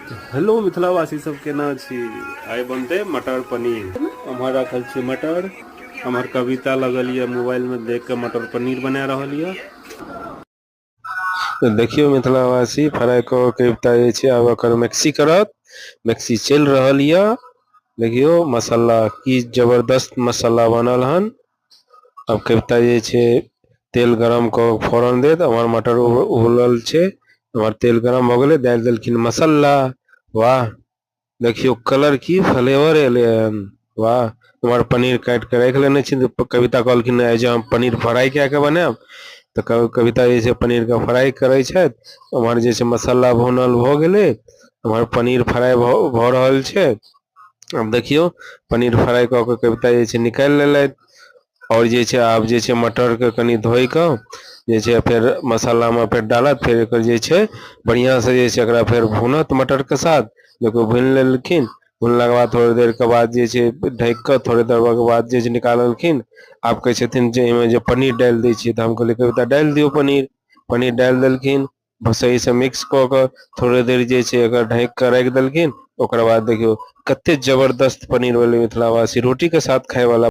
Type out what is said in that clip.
Hello मिथिलावासी सब केना छी। आइ बनते मटर पनीर। हमारा रखल छी मटर। हमार कविता लगल ये मोबाइल में देख के मटर पनीर बना रहल ये। तो देखियो मिथिलावासी फ्राई कविता जे छै आब एकर मिक्सी करत। मिक्सी चल रहल ये। देखियो मसाला की जबरदस्त मसाला बनल हन। अब कविता जे छै तेल गरम क फोरन देत। हमर मटर उबलल छै। हमर तेल गरम भ गेले डाल देलखिन मसाला। वाह देखियो कलर की फ्लेवर एले हन। वाह हमर पनीर काट के राख लेने छी। कविता कहलखिन जे हम पनीर फ्राई के के बनाएब। तो कविता जे छै पनीर के फ्राई करे छै। हमर जे छै मसाला भुनल भ गेले। हमर पनीर फ्राई भ रहल छै। अब देखियो पनीर फ्राई क के कविता जे छै निकाल लेलैथ। और जे छै आब जे छै मटर के कनि धोई क जे छै फेर मसाला में फेर डालत। फेर एकर जे छै बढ़िया से जे छै एकरा फेर भूनत मटर के साथ। देखो भून लेलखिन। भुनला के बाद थोड़ी देर के बाद जे छै ढक के थोड़ी देर के बाद जे छै निकाललखिन। आब कहे छथिन जे एमे जे पनीर डाल दे छियै। तो हम कहलिय कविता डाल दियो पनीर। पनीर डाल देलखिन। सही से मिक्स क के थोड़े देर जे छै एकर ढक के राख देलखिन। ओकर बाद देखियो कते जबरदस्त पनीर भेलै मिथिलावासी रोटी के साथ खाय वाला।